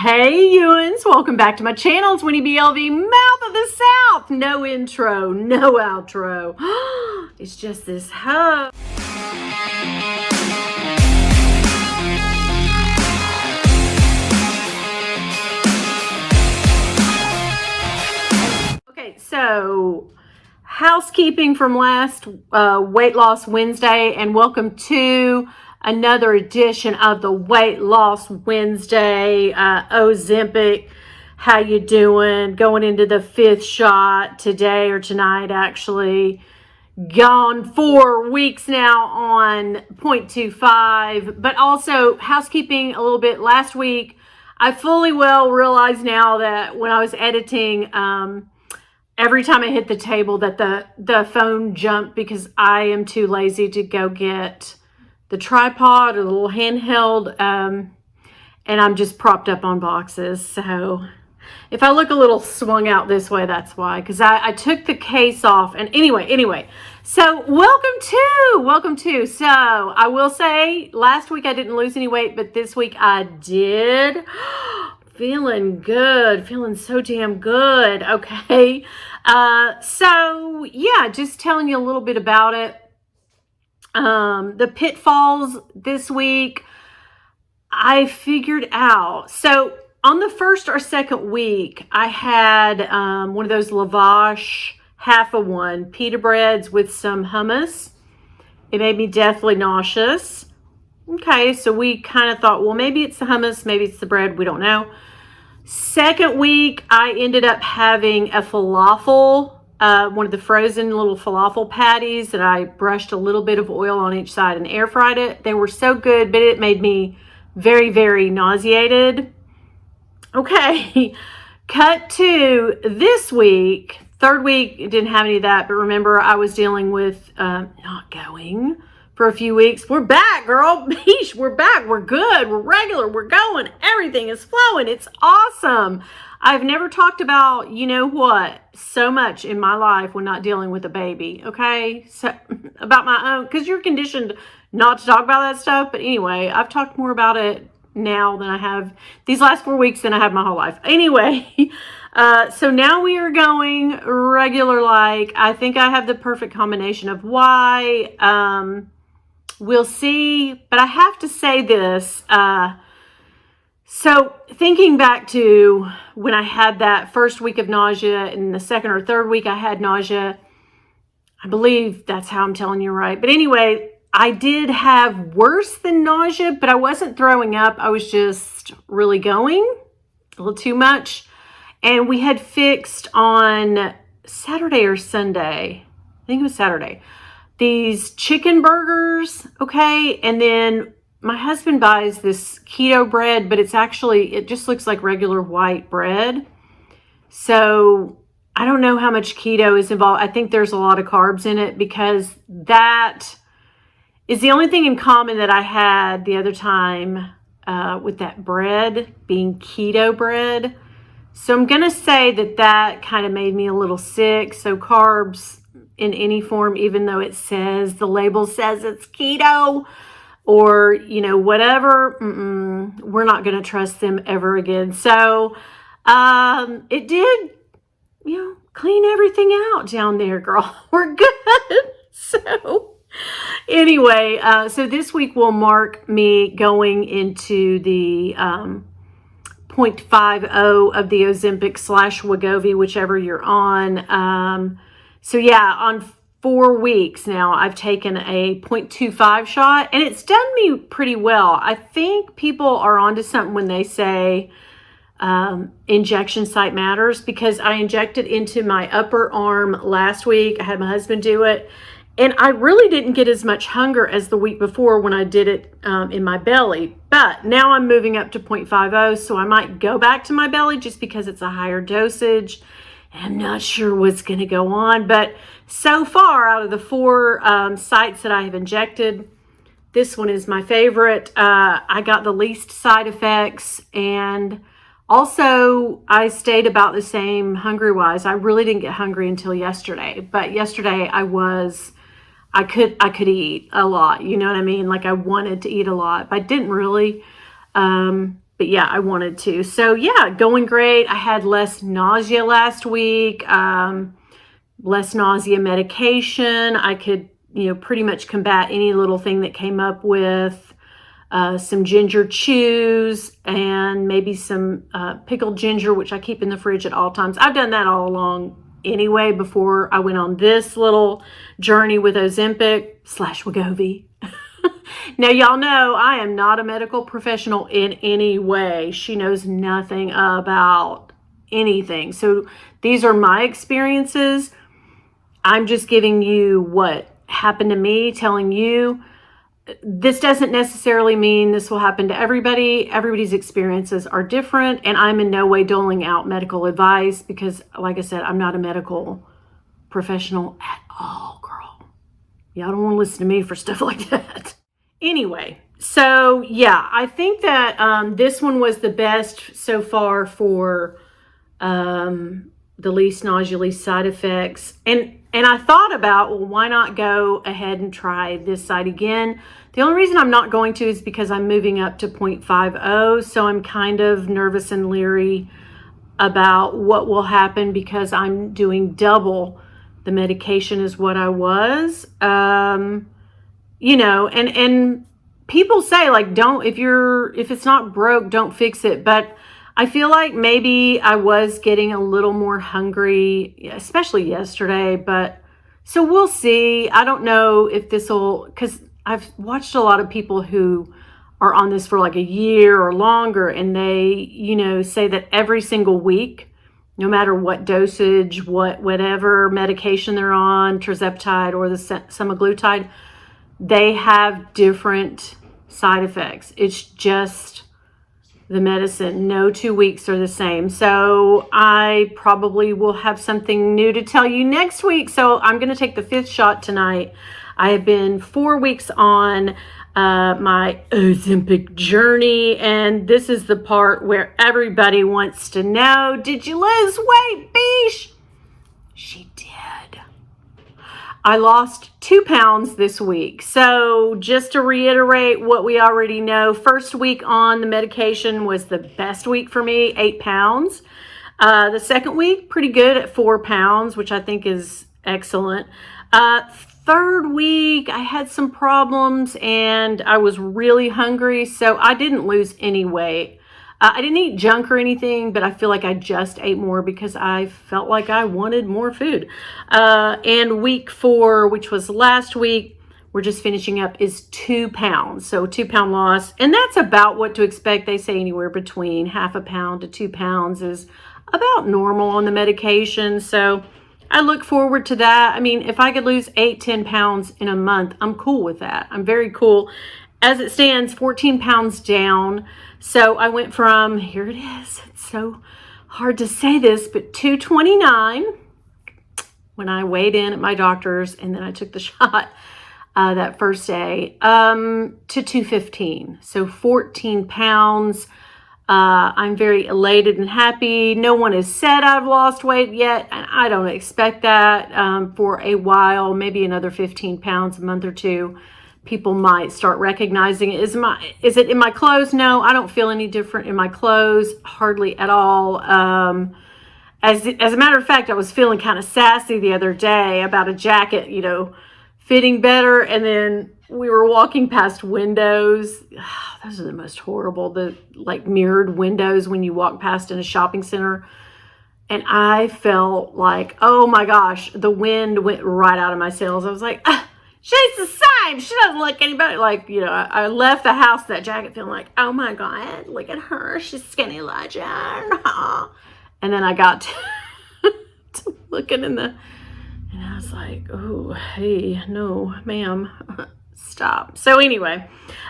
Hey Ewans, welcome back to my channel. It's WinnieBeeLV, Mouth of the South. No intro, no outro. It's just this hoe. Okay, so housekeeping from last Weight Loss Wednesday, and welcome to another edition of the Weight Loss Wednesday. OZEMPIC, how you doing? Going into the 5th shot today or tonight, actually. Gone 4 weeks now on 0.25, but also housekeeping a little bit. Last week, I fully well realize now that when I was editing, every time I hit the table that the phone jumped because I am too lazy to go get the tripod or the little handheld, and I'm just propped up on boxes. So if I look a little swung out this way, that's why, because I took the case off. And anyway, so welcome to. So I will say last week I didn't lose any weight, but this week I did. Feeling good, feeling so damn good. Okay. So yeah, just telling you a little bit about it. The pitfalls this week, I figured out. So on the first or second week, I had one of those lavash, half of one, pita breads with some hummus. It made me deathly nauseous. Okay, so we kind of thought, well, maybe it's the hummus, maybe it's the bread, we don't know. Second week, I ended up having a falafel, one of the frozen little falafel patties that I brushed a little bit of oil on each side and air fried it. They were so good, but it made me very, very nauseated. Okay, cut to this week. Third week, didn't have any of that, but remember I was dealing with not going for a few weeks. We're back, girl. We're back. We're good. We're regular. We're going. Everything is flowing. It's awesome. I've never talked about, you know what, so much in my life when not dealing with a baby, okay? So about my own, because you're conditioned not to talk about that stuff. But anyway, I've talked more about it now than I have these last 4 weeks than I have my whole life. Anyway, so now we are going regular like. I think I have the perfect combination of why. We'll see. But I have to say this. So thinking back to when I had that first week of nausea and the second or third week I had nausea, I believe that's how I'm telling you right. But anyway, I did have worse than nausea, but I wasn't throwing up. I was just really going a little too much. And we had fixed on Saturday or Sunday, I think it was Saturday, these chicken burgers, okay? And then my husband buys this keto bread, but it just looks like regular white bread. So I don't know how much keto is involved. I think there's a lot of carbs in it because that is the only thing in common that I had the other time with that bread being keto bread. So I'm going to say that kind of made me a little sick. So carbs in any form, even though the label says it's keto, or, you know, whatever, we're not going to trust them ever again. So it did, you know, clean everything out down there, girl. We're good. So anyway, so this week will mark me going into the 0.50 of the Ozempic / Wegovy, whichever you're on. So yeah, on 4 weeks now, I've taken a 0.25 shot, and it's done me pretty well. I think people are onto something when they say injection site matters, because I injected into my upper arm last week. I had my husband do it, and I really didn't get as much hunger as the week before when I did it in my belly. But now I'm moving up to 0.50, so I might go back to my belly just because it's a higher dosage. I'm not sure what's going to go on, but so far out of the 4 sites that I have injected, this one is my favorite. I got the least side effects, and also I stayed about the same hungry-wise. I really didn't get hungry until yesterday, but yesterday I could eat a lot, you know what I mean? Like I wanted to eat a lot, but I didn't really. but yeah, I wanted to. So yeah, going great. I had less nausea last week, less nausea medication. I could, pretty much combat any little thing that came up with some ginger chews and maybe some pickled ginger, which I keep in the fridge at all times. I've done that all along anyway before I went on this little journey with Ozempic/Wegovy. Now, y'all know I am not a medical professional in any way. She knows nothing about anything. So these are my experiences. I'm just giving you what happened to me, telling you. This doesn't necessarily mean this will happen to everybody. Everybody's experiences are different, and I'm in no way doling out medical advice because, like I said, I'm not a medical professional at all, girl. Y'all don't want to listen to me for stuff like that. Anyway, so yeah, I think that this one was the best so far for the least nausea, least side effects. And I thought about, well, why not go ahead and try this side again? The only reason I'm not going to is because I'm moving up to 0.50. So I'm kind of nervous and leery about what will happen because I'm doing double the medication is what I was. And people say, like, if it's not broke, don't fix it. But I feel like maybe I was getting a little more hungry, especially yesterday. But so we'll see. I don't know if this will, because I've watched a lot of people who are on this for like a year or longer, and they, say that every single week, no matter what dosage, whatever medication they're on, tirzepatide or the semaglutide, they have different side effects. It's just the medicine. No 2 weeks are the same. So I probably will have something new to tell you next week. So I'm going to take the 5th shot tonight. I have been 4 weeks on my Ozempic journey, and this is the part where everybody wants to know, did you lose weight, Beesh? She did. I lost 2 pounds this week. So just to reiterate what we already know, first week on the medication was the best week for me, 8 pounds. The second week, pretty good at 4 pounds, which I think is excellent. Third week, I had some problems and I was really hungry, so I didn't lose any weight. I didn't eat junk or anything, but I feel like I just ate more because I felt like I wanted more food. And week 4, which was last week, we're just finishing up, is 2 pounds. So 2 pound loss. And that's about what to expect. They say anywhere between half a pound to 2 pounds is about normal on the medication. So I look forward to that. I mean, if I could lose 8-10 pounds in a month, I'm cool with that. I'm very cool. As it stands, 14 pounds down. So I went from, here it is, it's so hard to say this, but 229 when I weighed in at my doctor's, and then I took the shot that first day, to 215. So 14 pounds. I'm very elated and happy. No one has said I've lost weight yet, and I don't expect that for a while, maybe another 15 pounds, a month or two. People might start recognizing it. Is it in my clothes? No, I don't feel any different in my clothes, hardly at all. As a matter of fact, I was feeling kind of sassy the other day about a jacket, fitting better. And then we were walking past windows. Those are the most horrible, the like mirrored windows when you walk past in a shopping center. And I felt like, oh my gosh, the wind went right out of my sails. I was like, she's the same. She doesn't look any better. Like, I left the house, that jacket, feeling like, oh my God, look at her. She's skinny legend. And then I got to looking and I was like, oh, hey, no, ma'am, stop. So anyway,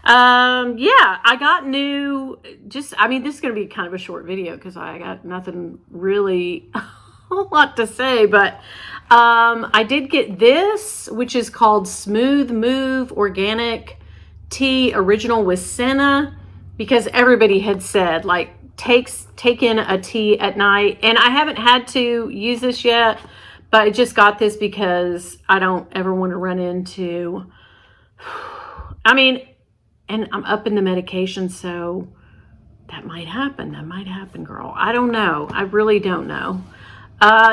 yeah, I got new, this is going to be kind of a short video because I got nothing really a lot to say, but I did get this, which is called Smooth Move Organic Tea Original with Senna, because everybody had said, like, take in a tea at night. And I haven't had to use this yet, but I just got this because I don't ever want to run into, and I'm up in the medication, so that might happen. That might happen, girl. I don't know. I really don't know.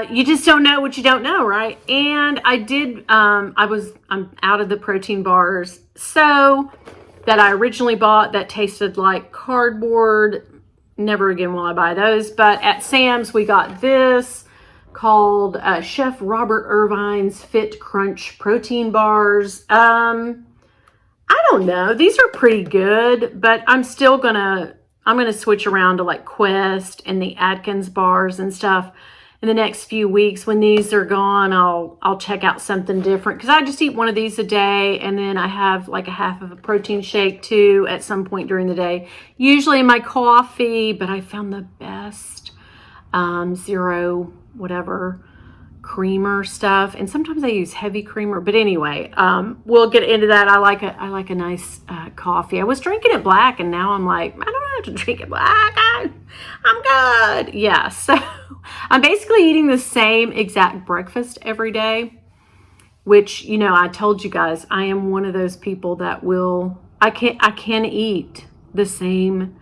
You just don't know what you don't know, right? And I did, I'm out of the protein bars. So that I originally bought that tasted like cardboard. Never again will I buy those. But at Sam's, we got this called Chef Robert Irvine's Fit Crunch protein bars. I don't know. These are pretty good, but I'm gonna switch around to like Quest and the Atkins bars and stuff in the next few weeks. When these are gone, I'll check out something different, because I just eat one of these a day, and then I have like a half of a protein shake too at some point during the day, usually in my coffee. But I found the best zero whatever creamer stuff, and sometimes I use heavy creamer, but anyway, we'll get into that. I like a nice coffee. I was drinking it black, and now I'm like, I don't have to drink it black. I'm good. Yeah, so I'm basically eating the same exact breakfast every day, which, you know, I told you guys, I am one of those people that I can eat the same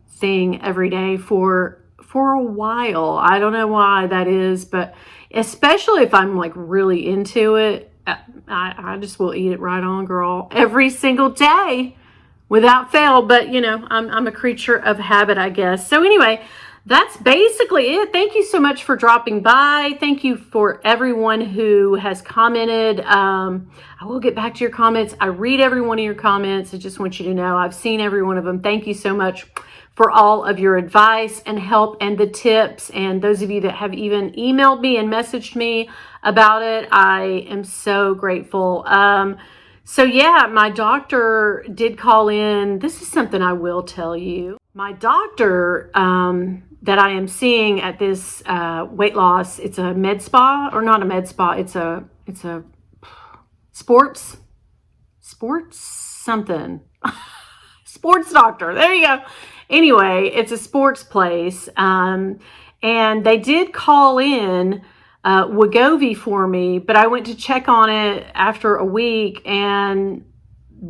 thing every day for a while. I don't know why that is, but especially if I'm like really into it, I just will eat it right on, girl, every single day without fail. But you know, I'm a creature of habit, I guess. So anyway, that's basically it. Thank you so much for dropping by. Thank you for everyone who has commented. I will get back to your comments. I read every one of your comments. I just want you to know I've seen every one of them. Thank you so much for all of your advice and help and the tips. And those of you that have even emailed me and messaged me about it, I am so grateful. So yeah, my doctor did call in. This is something I will tell you. My doctor that I am seeing at this weight loss, it's a med spa, or not a med spa, it's a sports something. Sports doctor. There you go. Anyway, it's a sports place. And they did call in Wegovy for me, but I went to check on it after a week, and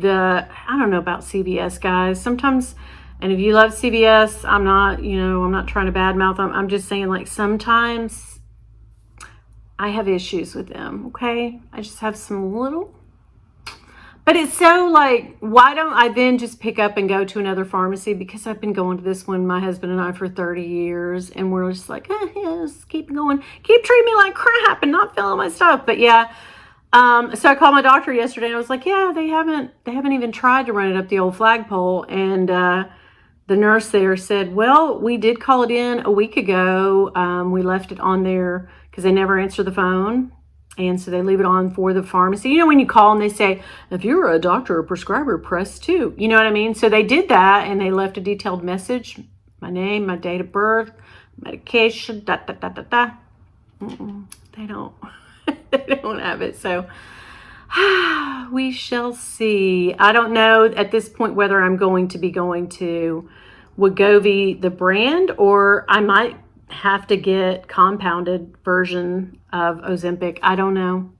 I don't know about CVS, guys. Sometimes, and if you love CVS, I'm not trying to badmouth them. I'm just saying, like, sometimes I have issues with them, okay? I just have some little. But it's so like, why don't I then just pick up and go to another pharmacy? Because I've been going to this one, my husband and I, for 30 years. And we're just like, yes, keep going. Keep treating me like crap and not filling my stuff. But yeah, so I called my doctor yesterday, and I was like, yeah, they haven't even tried to run it up the old flagpole. And the nurse there said, well, we did call it in a week ago. We left it on there because they never answer the phone. And so they leave it on for the pharmacy. You know, when you call and they say, if you're a doctor or prescriber, press 2. You know what I mean? So they did that, and they left a detailed message, my name, my date of birth, medication, They don't, they don't have it. So we shall see. I don't know at this point whether I'm going to be going to Wegovy, the brand, or I might have to get compounded version of Ozempic. I don't know.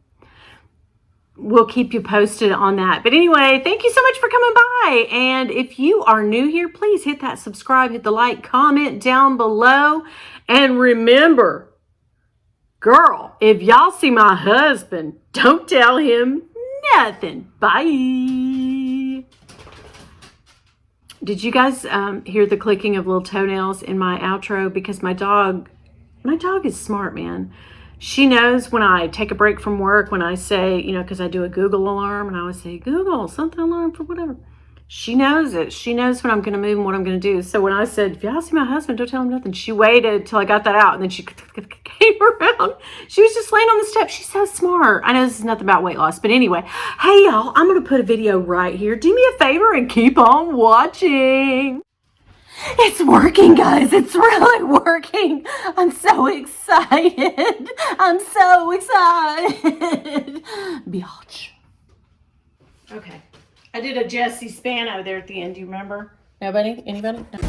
We'll keep you posted on that. But anyway, thank you so much for coming by. And if you are new here, please hit that subscribe, hit the like, comment down below. And remember, girl, if y'all see my husband, don't tell him nothing. Bye. Did you guys hear the clicking of little toenails in my outro? Because my dog is smart, man. She knows when I take a break from work, when I say, you know, because I do a Google alarm, and I always say, Google, something alarm for whatever. She knows it. She knows when I'm going to move and what I'm going to do. So when I said, if y'all see my husband, don't tell him nothing, she waited till I got that out, and then she came around. She was just laying on the steps. She's so smart. I know this is nothing about weight loss, but anyway. Hey, y'all, I'm going to put a video right here. Do me a favor and keep on watching. It's working, guys. It's really working. I'm so excited. I'm so excited. Biatch. Okay. I did a Jesse Spano there at the end. Do you remember? Nobody? Anybody? No.